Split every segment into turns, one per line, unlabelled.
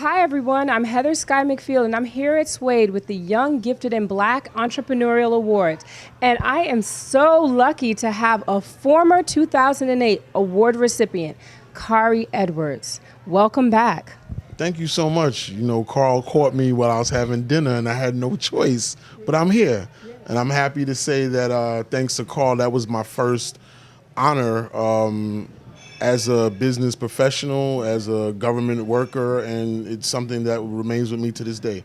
Hi, everyone. I'm Heather Sky McField, and I'm here at Suede with the Young, Gifted, and Black Entrepreneurial Awards. And I am so lucky to have a former 2008 award recipient, Khari Edwards. Welcome back.
Thank you so much. You know, Carl caught me while I was having dinner, and I had no choice, but I'm here. And I'm happy to say that thanks to Carl, that was my first honor as a business professional, as a government worker, and it's something that remains with me to this day.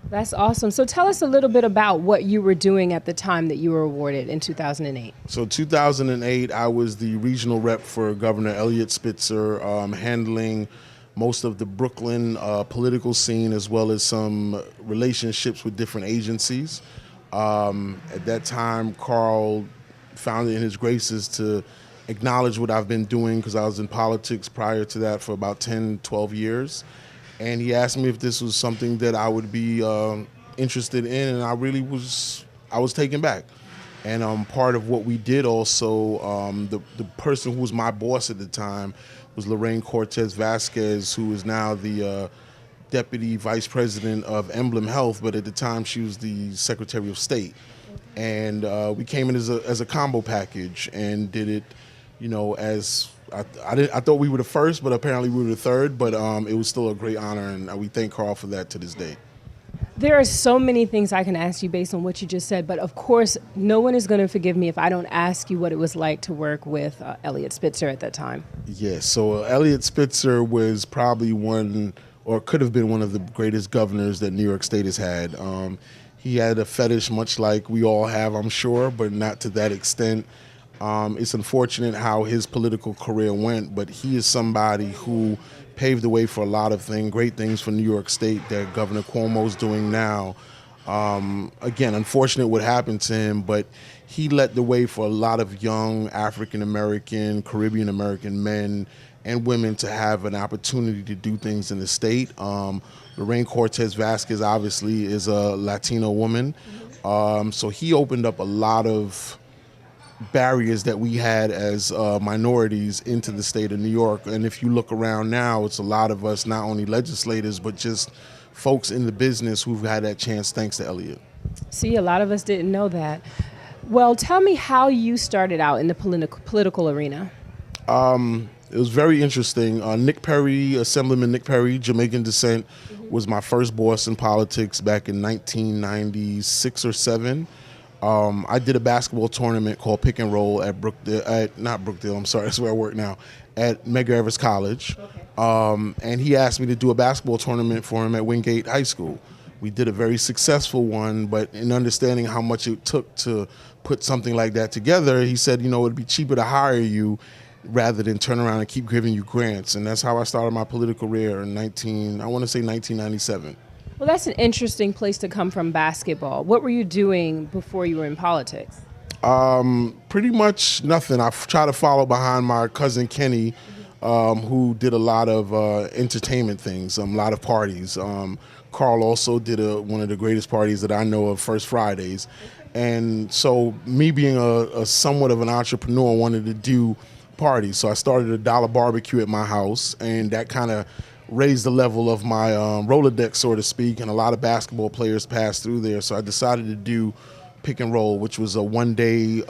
That's awesome. So tell us a little bit about what you were doing at the time that you were awarded in 2008.
So 2008, I was the regional rep for Governor Elliott Spitzer, handling most of the Brooklyn political scene, as well as some relationships with different agencies. At that time, Carl found it in his graces to acknowledge what I've been doing, because I was in politics prior to that for about 10, 12 years. And he asked me if this was something that I would be interested in, and I was taken back. And part of what we did also, the person who was my boss at the time was Lorraine Cortez Vasquez, who is now the Deputy Vice President of Emblem Health, but at the time she was the Secretary of State. And we came in as a combo package and did it, you know, as I thought we were the first, but apparently we were the third, but it was still a great honor, and we thank Carl for that to this day.
There are so many things I can ask you based on what you just said, but of course, no one is going to forgive me if I don't ask you what it was like to work with Elliott Spitzer at that time.
Yes, so Elliott Spitzer was probably one, or could have been one of the greatest governors that New York State has had. He had a fetish, much like we all have, I'm sure, but not to that extent. It's unfortunate how his political career went, but he is somebody who paved the way for a lot of great things for New York State that Governor Cuomo's doing now. Again, unfortunate what happened to him, but he led the way for a lot of young African-American, Caribbean-American men and women to have an opportunity to do things in the state. Lorraine Cortez Vasquez obviously is a Latino woman, so he opened up a lot of barriers that we had as minorities into the state of New York. And if you look around now, it's a lot of us, not only legislators, but just folks in the business who've had that chance thanks to Elliott.
See, a lot of us didn't know that. Well, tell me how you started out in the political arena.
It was very interesting. Nick Perry, Assemblyman Nick Perry, Jamaican descent, was my first boss in politics back in 1996 or 7. I did a basketball tournament called Pick and Roll at not Brookdale, I'm sorry, that's where I work now, at Medgar Evers College. Okay. And he asked me to do a basketball tournament for him at Wingate High School. We did a very successful one, but in understanding how much it took to put something like that together, he said, you know, it'd be cheaper to hire you rather than turn around and keep giving you grants. And that's how I started my political career in 1997.
Well, that's an interesting place to come from, basketball. What were you doing before you were in politics?
Pretty much nothing. I tried to follow behind my cousin Kenny, who did a lot of entertainment things, a lot of parties. Carl also did one of the greatest parties that I know of, First Fridays. And so me being a somewhat of an entrepreneur, wanted to do parties. So I started a dollar barbecue at my house, and that kind of raised the level of my Rolodex, so to speak, and a lot of basketball players passed through there. So I decided to do Pick and Roll, which was a one-day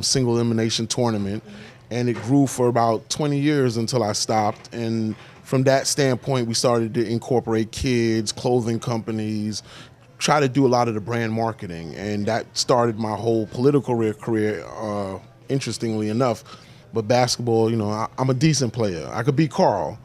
single elimination tournament, and it grew for about 20 years until I stopped. And from that standpoint, we started to incorporate kids, clothing companies, try to do a lot of the brand marketing, and that started my whole political career, interestingly enough. But basketball, you know, I'm a decent player. I could beat Carl,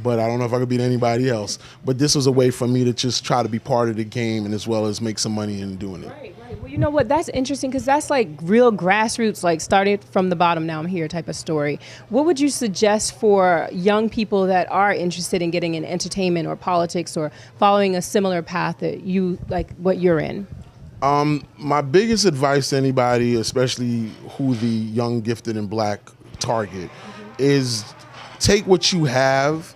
but I don't know if I could beat anybody else. But this was a way for me to just try to be part of the game, and as well as make some money in doing it.
Right. Well, you know what? That's interesting, because that's like real grassroots, like started from the bottom, now I'm here type of story. What would you suggest for young people that are interested in getting in entertainment or politics or following a similar path that you, like what you're in?
My biggest advice to anybody, especially who the young, gifted, and black target, is take what you have,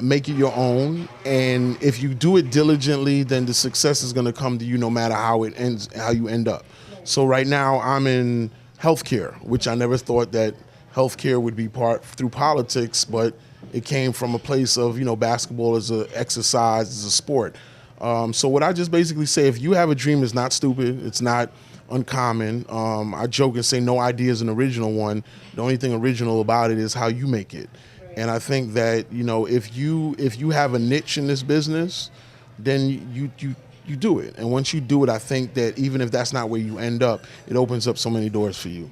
make it your own, and if you do it diligently, then the success is going to come to you no matter how you end up. So right now I'm in healthcare, which I never thought that healthcare would be part through politics, but It came from a place of, basketball as an exercise, as a sport. So what I just basically say, if you have a dream, it's not stupid. It's not uncommon. I joke and say no idea is an original one. The only thing original about it is how you make it. And I think that, if you have a niche in this business, then you do it. And once you do it, I think that even if that's not where you end up, it opens up so many doors for you.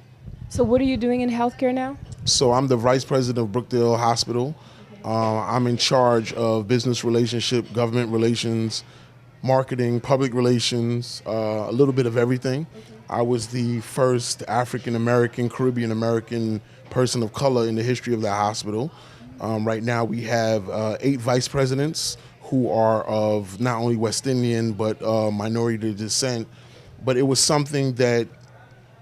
So what are you doing in healthcare now?
So I'm the vice president of Brookdale Hospital. I'm in charge of business relationship, government relations, marketing, public relations, a little bit of everything. I was the first African-American, Caribbean-American person of color in the history of the hospital. Right now we have 8 vice presidents who are of not only West Indian but minority descent. But it was something that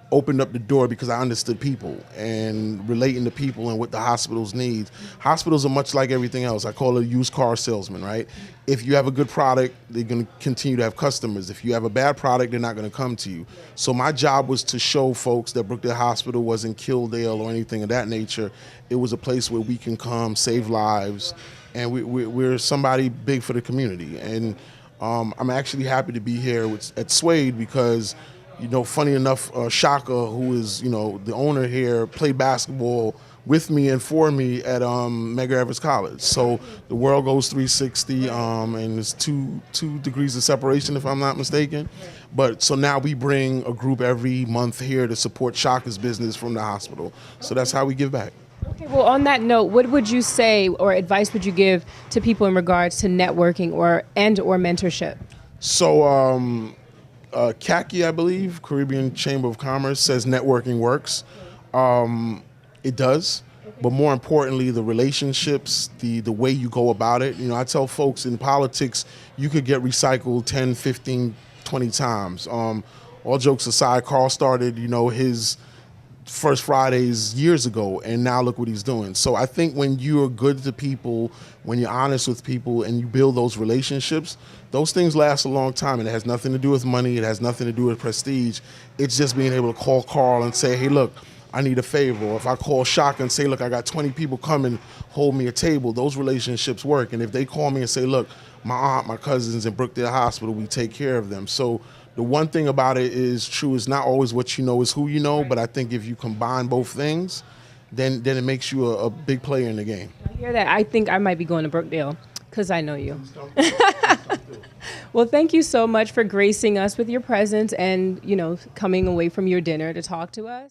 opened up the door because I understood people and relating to people and what the hospitals need. Hospitals are much like everything else. I call it a used car salesman, right? If you have a good product, they're going to continue to have customers. If you have a bad product, they're not going to come to you. So my job was to show folks that Brookdale Hospital wasn't Kildale or anything of that nature. It was a place where we can come, save lives, and we're somebody big for the community. And I'm actually happy to be here at Suede because funny enough, Shaka, who is, the owner here, played basketball with me and for me at Medgar Evers College. So the world goes 360, and there's two degrees of separation, if I'm not mistaken. But so now we bring a group every month here to support Shaka's business from the hospital. So that's how we give back.
Okay, well, on that note, what would you say or advice would you give to people in regards to networking or mentorship?
So, CACI, I believe, Caribbean Chamber of Commerce, says networking works. It does, but more importantly, the relationships, the way you go about it. I tell folks in politics, you could get recycled 10, 15, 20 times. All jokes aside, Carl started, his First Fridays years ago, and now look what he's doing. So I think when you're good to people, when you're honest with people, and you build those relationships, those things last a long time. And it has nothing to do with money. It has nothing to do with prestige. It's just being able to call Carl and say, hey, look, I need a favor. Or if I call Shaka and say, look, I got 20 people coming, hold me a table, those relationships work. And if they call me and say, look, my aunt, my cousins in Brookdale Hospital, we take care of them. So the one thing about it is true, it's not always what you know is who you know, but I think if you combine both things, then it makes you a big player in the game.
I hear that. I think I might be going to Brookdale because I know you. Well, thank you so much for gracing us with your presence and, coming away from your dinner to talk to us.